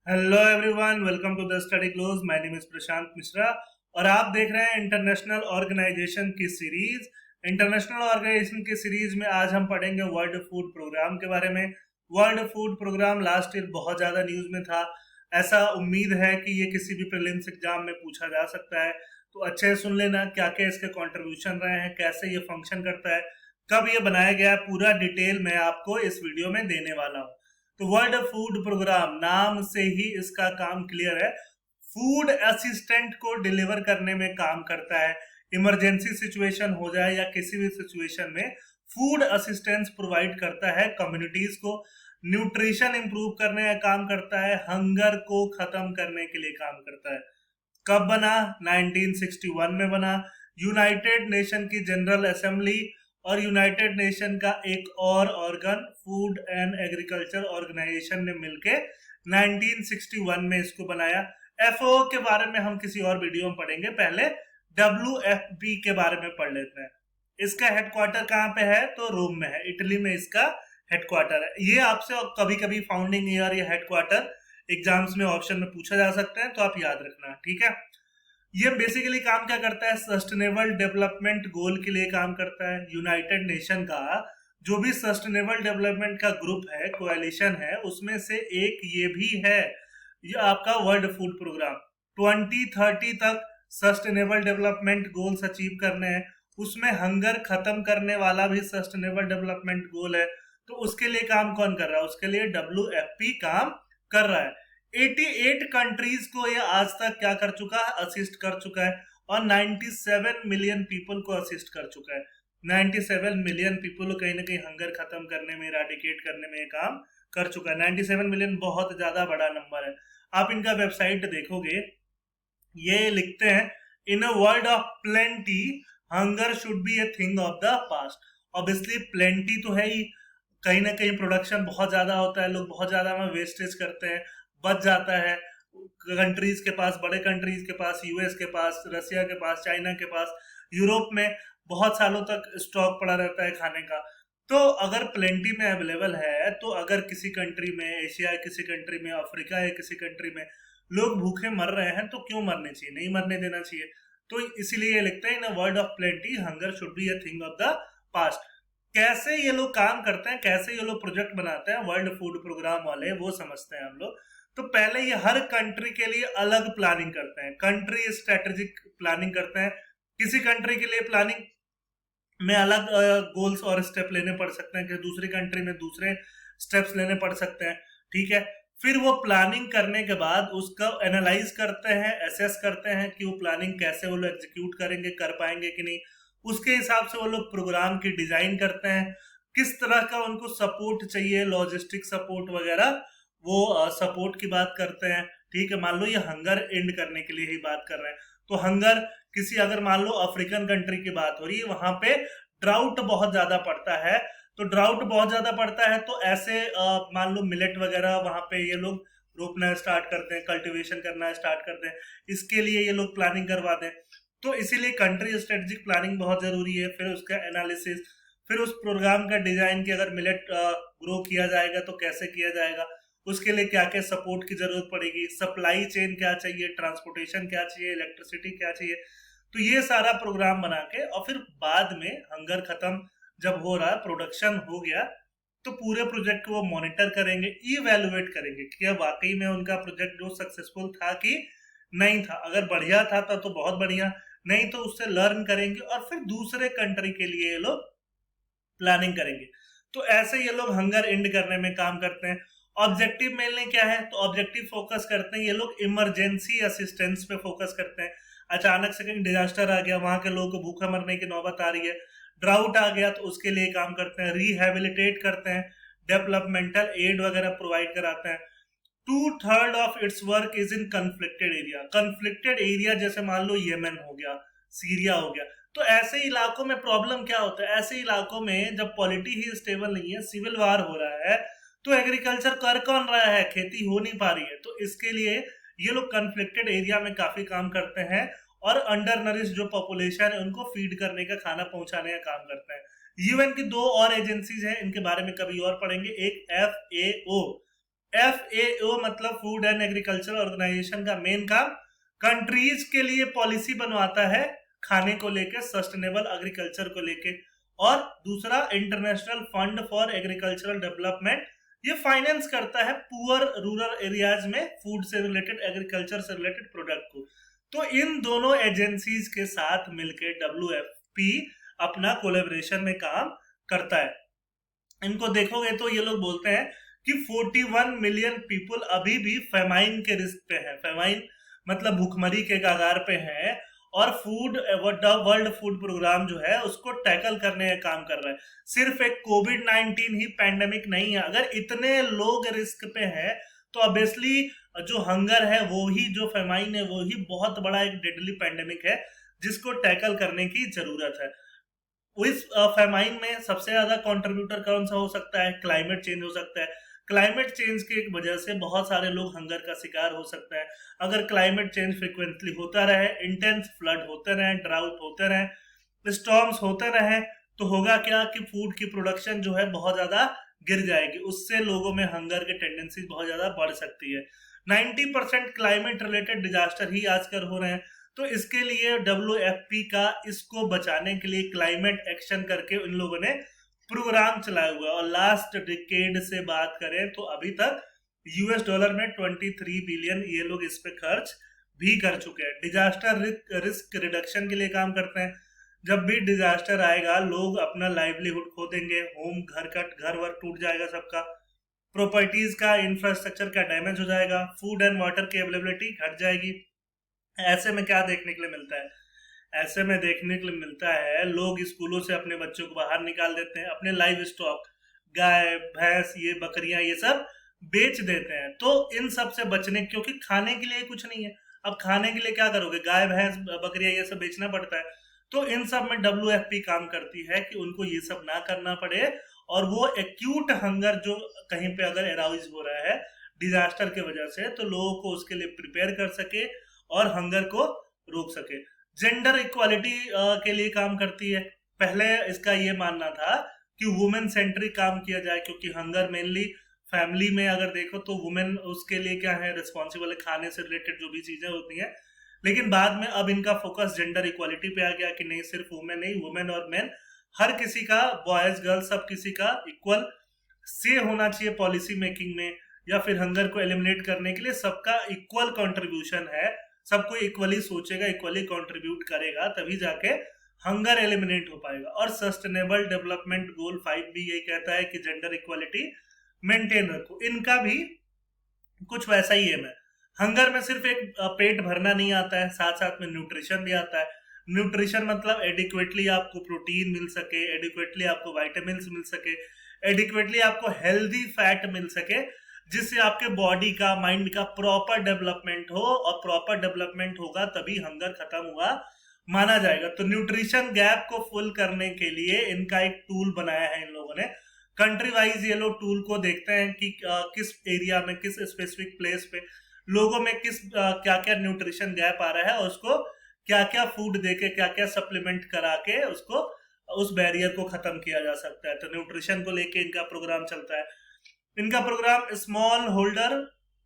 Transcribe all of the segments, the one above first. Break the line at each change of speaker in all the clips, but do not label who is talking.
Hello everyone, welcome to the study close. My name is Prashant Mishra और आप देख रहे हैं इंटरनेशनल ऑर्गेनाइजेशन की सीरीज। इंटरनेशनल ऑर्गेनाइजेशन की सीरीज में आज हम पढ़ेंगे वर्ल्ड फूड प्रोग्राम के बारे में। World food program last year बहुत ज्यादा न्यूज में था। ऐसा उम्मीद है कि ये किसी भी प्रीलिम्स एग्जाम में पूछा जा सकता है, तो अच्छे से सुन लेना क्या क्या इसके कंट्रीब्यूशन रहे हैं, कैसे ये फंक्शन करता है, कब ये बनाया गया है, पूरा डिटेल मैं आपको इस वीडियो में देने वाला हूँ। तो वर्ल्ड फूड प्रोग्राम नाम से ही इसका काम क्लियर है। फूड असिस्टेंट को डिलीवर करने में काम करता है। इमरजेंसी सिचुएशन हो जाए या किसी भी सिचुएशन में फूड असिस्टेंस प्रोवाइड करता है कम्युनिटीज को। न्यूट्रिशन इंप्रूव करने का काम करता है, हंगर को खत्म करने के लिए काम करता है। कब बना? 1961 में बना। यूनाइटेड नेशन की जनरल असेंबली और यूनाइटेड नेशन का एक और organ food and agriculture organisation ने मिलके 1961 में इसको बनाया। एफओ के बारे में हम किसी और वीडियो में पढ़ेंगे, पहले डब्ल्यूएफपी के बारे में पढ़ लेते हैं। इसका हेडक्वार्टर कहाँ पे है? तो रोम में है, इटली में इसका हेडक्वार्टर है। ये आपसे कभी कभी फाउंडिंग ईयर या हेडक्वार्टर एग्जाम्स में ऑप्शन में पूछा जा सकता है, तो आप याद रखना, ठीक है। ये बेसिकली काम क्या करता है? सस्टेनेबल डेवलपमेंट गोल के लिए काम करता है। यूनाइटेड नेशन का जो भी सस्टेनेबल डेवलपमेंट का ग्रुप है, कोएलिशन है, उसमें से एक ये भी है। ये आपका वर्ल्ड फूड प्रोग्राम 2030 तक सस्टेनेबल डेवलपमेंट गोल्स अचीव करने हैं। उसमें हंगर खत्म करने वाला भी सस्टेनेबल डेवलपमेंट गोल है। तो उसके लिए काम कौन कर रहा है? उसके लिए डब्ल्यूएफपी काम कर रहा है। 88 कंट्रीज को ये आज तक क्या कर चुका है? असिस्ट कर चुका है और 97 मिलियन पीपल को असिस्ट कर चुका है। 97 मिलियन पीपल को कहीं ना कहीं हंगर खत्म करने में, इराडिकेट करने में काम कर चुका है। 97 मिलियन बहुत ज्यादा बड़ा नंबर है। आप इनका वेबसाइट देखोगे, ये लिखते हैं in a world of plenty hunger should be a thing of the past. Obviously plenty तो है ही, कहीं ना कहीं प्रोडक्शन बहुत ज्यादा होता है, लोग बहुत ज्यादा में वेस्टेज करते हैं, बच जाता है कंट्रीज के पास, बड़े कंट्रीज के पास, यूएस के पास, रसिया के पास, चाइना के पास, यूरोप में बहुत सालों तक स्टॉक पड़ा रहता है खाने का। तो अगर प्लेंटी में अवेलेबल है, तो अगर किसी कंट्री में, एशिया है किसी कंट्री में, अफ्रीका है किसी कंट्री में, लोग भूखे मर रहे हैं, तो क्यों मरने चाहिए? नहीं मरने देना चाहिए। तो इसीलिए ये लिखते हैं in a world of plenty hunger should be a thing of the past. कैसे ये लोग काम करते हैं, कैसे ये लोग प्रोजेक्ट बनाते हैं वर्ल्ड फूड प्रोग्राम वाले, वो समझते हैं हम लोग। तो पहले ये हर कंट्री के लिए अलग प्लानिंग करते हैं, कंट्री स्ट्रेटेजिक प्लानिंग करते हैं। किसी कंट्री के लिए प्लानिंग में अलग गोल्स और स्टेप लेने पड़ सकते हैं, कि दूसरी कंट्री में दूसरे स्टेप्स लेने पड़ सकते हैं, ठीक है। फिर वो प्लानिंग करने के बाद उसका एनालाइज करते हैं, एसेस करते हैं कि वो प्लानिंग कैसे वो लोग एग्जीक्यूट करेंगे, कर पाएंगे कि नहीं। उसके हिसाब से वो लोग प्रोग्राम की डिजाइन करते हैं, किस तरह का उनको सपोर्ट चाहिए, लॉजिस्टिक सपोर्ट वगैरह, वो सपोर्ट की बात करते हैं, ठीक है। मान लो ये हंगर एंड करने के लिए ही बात कर रहे हैं, तो हंगर किसी, अगर मान लो अफ्रीकन कंट्री की बात हो रही है, वहां पे ड्राउट बहुत ज्यादा पड़ता है, तो ड्राउट बहुत ज्यादा पड़ता है, तो ऐसे मान लो मिलेट वगैरह वहां पे ये लोग रोपना स्टार्ट करते हैं, कल्टीवेशन करना स्टार्ट करते हैं, इसके लिए ये लोग प्लानिंग करवाते हैं। तो इसीलिए कंट्री स्ट्रेटेजिक प्लानिंग बहुत जरूरी है। फिर उसका एनालिसिस, फिर उस प्रोग्राम का डिजाइन कि अगर मिलेट ग्रो किया जाएगा तो कैसे किया जाएगा, उसके लिए क्या क्या सपोर्ट की जरूरत पड़ेगी, सप्लाई चेन क्या चाहिए, ट्रांसपोर्टेशन क्या चाहिए, इलेक्ट्रिसिटी क्या चाहिए। तो ये सारा प्रोग्राम बना के, और फिर बाद में हंगर खत्म जब हो रहा, प्रोडक्शन हो गया, तो पूरे प्रोजेक्ट को वो मॉनिटर करेंगे, इवेलुएट करेंगे कि वाकई में उनका प्रोजेक्ट जो सक्सेसफुल था कि नहीं था। अगर बढ़िया था तो बहुत बढ़िया, नहीं तो उससे लर्न करेंगे और फिर दूसरे कंट्री के लिए ये लोग प्लानिंग करेंगे। तो ऐसे ये लोग हंगर एंड करने में काम करते हैं। ऑब्जेक्टिव मेनली क्या है? तो ऑब्जेक्टिव फोकस करते हैं ये लोग इमरजेंसी असिस्टेंस पे फोकस करते हैं। अचानक से कहीं डिजास्टर आ गया, वहां के लोगों को भूखा मरने की नौबत आ रही है, ड्राउट आ गया, तो उसके लिए काम करते हैं। रिहेबिलिटेट करते हैं, डेवलपमेंटल एड वगैरह प्रोवाइड कराते हैं। 2/3 of its work is in conflicted area. Conflicted area जैसे मान लो येमेन हो गया, सीरिया हो गया, तो ऐसे इलाकों में प्रॉब्लम क्या होता है? ऐसे इलाकों में जब पॉलिटी ही स्टेबल नहीं है, सिविल वार हो रहा है, तो एग्रीकल्चर कर कौन रहा है? खेती हो नहीं पा रही है। तो इसके लिए ये लोग कन्फ्लिक्टेड एरिया में काफी काम करते हैं और अंडर नरिश जो पॉपुलेशन है उनको फीड करने का, खाना पहुंचाने का काम करते हैं। यूएन की 2 और एजेंसीज हैं, इनके बारे में कभी और पढ़ेंगे। एक FAO, FAO मतलब फूड एंड एग्रीकल्चर ऑर्गेनाइजेशन का मेन काम कंट्रीज के लिए पॉलिसी बनवाता है खाने को लेके, सस्टेनेबल एग्रीकल्चर को लेके। और दूसरा international fund for agricultural development, ये फाइनेंस करता है पुअर रूरल एरियाज में फूड से रिलेटेड, एग्रीकल्चर से रिलेटेड प्रोडक्ट को। तो इन दोनों एजेंसीज के साथ मिलकर WFP अपना कोलैबोरेशन में काम करता है। इनको देखोगे तो ये लोग बोलते हैं कि 41 मिलियन पीपल अभी भी फेमाइन के रिस्क पे हैं। फेमाइन मतलब भूखमरी के कगार पे हैं, और वर्ल्ड फूड प्रोग्राम जो है उसको टैकल करने का काम कर रहा है। सिर्फ एक कोविड-19 ही पैंडेमिक नहीं है। अगर इतने लोग रिस्क पे हैं तो ऑब्वियसली जो हंगर है वो ही, जो फेमाइन है वो ही बहुत बड़ा एक डेडली पैंडेमिक है जिसको टैकल करने की जरूरत है। इस फेमाइन में सबसे ज्यादा कंट्रीब्यूटर कौन सा हो सकता है? क्लाइमेट चेंज हो सकता है। क्लाइमेट चेंज की वजह से बहुत सारे लोग हंगर का शिकार हो सकते हैं। अगर क्लाइमेट चेंज फ्रिक्वेंटली होता रहे, इंटेंस फ्लड होते रहे, ड्राउट होते रहे, स्टॉर्म्स होते रहे, तो होगा क्या कि फूड की प्रोडक्शन जो है बहुत ज्यादा गिर जाएगी। उससे लोगों में हंगर की टेंडेंसी बहुत ज्यादा बढ़ सकती है। 90% क्लाइमेट रिलेटेड डिजास्टर ही आजकल हो रहे हैं। तो इसके लिए WFP का इसको बचाने के लिए क्लाइमेट एक्शन करके इन लोगों ने प्रोग्राम चलाया हुआ है। और लास्ट डिकेड से बात करें तो अभी तक $23 में 23 बिलियन ये लोग इस पे खर्च भी कर चुके हैं। डिजास्टर रिस्क रिडक्शन के लिए काम करते हैं। जब भी डिजास्टर आएगा लोग अपना लाइवलीहुड खो देंगे, घर वर टूट जाएगा सबका, प्रॉपर्टीज का, इंफ्रास्ट्रक्चर का डैमेज हो जाएगा, फूड एंड वाटर की अवेलेबिलिटी घट जाएगी। ऐसे में क्या देखने के लिए मिलता है? ऐसे में देखने के लिए मिलता है लोग स्कूलों से अपने बच्चों को बाहर निकाल देते हैं, अपने लाइव स्टॉक, गाय भैंस, ये बकरियां, ये सब बेच देते हैं। तो इन सब से बचने, क्योंकि खाने के लिए कुछ नहीं है, अब खाने के लिए क्या करोगे? गाय भैंस बकरियां ये सब बेचना पड़ता है। तो इन सब में WFP काम करती है कि उनको ये सब ना करना पड़े, और वो एक्यूट हंगर जो कहीं पे अगर एराइज हो रहा है डिजास्टर की वजह से, तो लोगों को उसके लिए प्रिपेयर कर सके और हंगर को रोक सके। जेंडर इक्वालिटी के लिए काम करती है। पहले इसका ये मानना था कि वुमेन सेंट्रिक काम किया जाए, क्योंकि हंगर मेनली फैमिली में अगर देखो तो वुमेन उसके लिए क्या है, रिस्पॉन्सिबल है, खाने से रिलेटेड जो भी चीजें होती हैं। लेकिन बाद में अब इनका फोकस जेंडर इक्वालिटी पे आ गया कि नहीं, सिर्फ वुमेन नहीं, वुमेन और मेन, हर किसी का, बॉयज गर्ल्स सब किसी का इक्वल से होना चाहिए पॉलिसी मेकिंग में, या फिर हंगर को एलिमिनेट करने के लिए सबका इक्वल कंट्रीब्यूशन है। सबको इक्वली सोचेगा, इक्वली कंट्रीब्यूट करेगा, तभी जाके हंगर एलिमिनेट हो पाएगा। और सस्टेनेबल डेवलपमेंट गोल 5 भी यही कहता है कि जेंडर इक्वालिटी मेंटेन रखो। इनका भी कुछ वैसा ही है। हंगर में सिर्फ एक पेट भरना नहीं आता है, साथ साथ में न्यूट्रिशन भी आता है। न्यूट्रिशन मतलब एडिक्वेटली आपको प्रोटीन मिल सके, एडिक्वेटली आपको वाइटामिन मिल सके, एडिक्वेटली आपको हेल्दी फैट मिल सके, जिससे आपके बॉडी का, माइंड का प्रॉपर डेवलपमेंट हो, और प्रॉपर डेवलपमेंट होगा तभी हंगर खत्म हुआ माना जाएगा। तो न्यूट्रिशन गैप को फुल करने के लिए इनका एक टूल बनाया है इन लोगों ने। कंट्री वाइज ये लोग टूल को देखते हैं कि किस एरिया में, किस स्पेसिफिक प्लेस पे लोगों में किस क्या क्या न्यूट्रिशन गैप आ रहा है, और उसको क्या क्या फूड देके, क्या क्या सप्लीमेंट करा के उसको, उस बैरियर को खत्म किया जा सकता है। तो न्यूट्रिशन को लेके इनका प्रोग्राम चलता है। इनका program small holder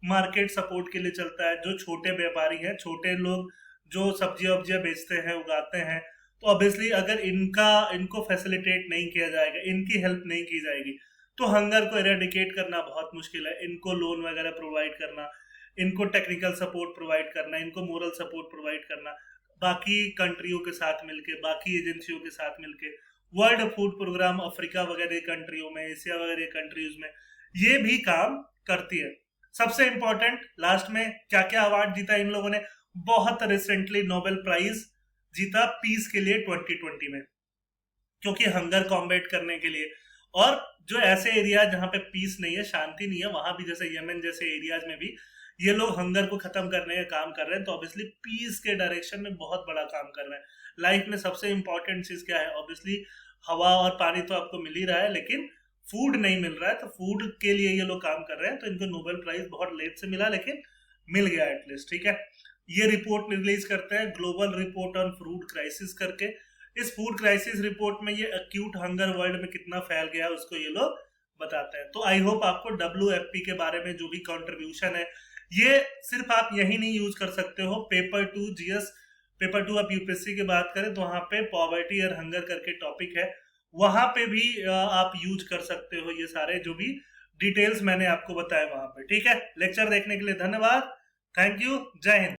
market support के लिए चलता है। जो छोटे व्यापारी हैं, छोटे लोग जो सब्जी वब्जियां बेचते हैं, उगाते हैं, तो ऑब्वियसली अगर इनको फैसिलिटेट नहीं किया जाएगा, इनकी हेल्प नहीं की जाएगी, तो हंगर को एरेडिकेट करना बहुत मुश्किल है। इनको लोन वगैरह प्रोवाइड करना, इनको टेक्निकल सपोर्ट प्रोवाइड करना, इनको मोरल सपोर्ट प्रोवाइड करना, बाकी कंट्रियों के साथ मिलके, बाकी एजेंसियों के साथ मिलके, वर्ल्ड फूड प्रोग्राम अफ्रीका वगैरह कंट्रियों में, एशिया वगैरह कंट्रीज में ये भी काम करती है। सबसे इंपॉर्टेंट, लास्ट में क्या क्या अवार्ड जीता इन लोगों ने? बहुत रिसेंटली नोबेल प्राइज जीता पीस के लिए 2020 में, क्योंकि हंगर कॉम्बैट करने के लिए। और जो ऐसे एरिया जहां पे पीस नहीं है, शांति नहीं है, वहां भी जैसे यमन जैसे एरियाज में भी ये लोग हंगर को खत्म करने का काम कर रहे हैं। तो ऑब्वियसली पीस के डायरेक्शन में बहुत बड़ा काम कर रहे हैं। लाइफ में सबसे इंपॉर्टेंट चीज क्या है? ऑब्वियसली हवा और पानी तो आपको मिल ही रहा है, लेकिन फूड नहीं मिल रहा है। तो फूड के लिए ये लोग काम कर रहे हैं। तो इनको नोबेल प्राइज बहुत लेट से मिला, लेकिन मिल गया एटलीस्ट, ठीक है। ये रिपोर्ट रिलीज करते हैं, global report on food crisis करके। इस फूड क्राइसिस रिपोर्ट में ये एक्यूट हंगर वर्ल्ड में कितना फैल गया उसको ये लोग बताते हैं। तो आई होप आपको WFP के बारे में जो भी कंट्रीब्यूशन है, ये सिर्फ आप यही नहीं यूज कर सकते हो। पेपर 2 GS, पेपर 2 आप यूपीएससी की बात करें तो वहां पे पॉवर्टी और हंगर करके टॉपिक है, वहां पे भी आप यूज कर सकते हो ये सारे जो भी डिटेल्स मैंने आपको बताया वहां पे। ठीक है, लेक्चर देखने के लिए धन्यवाद, थैंक यू, जय हिंद।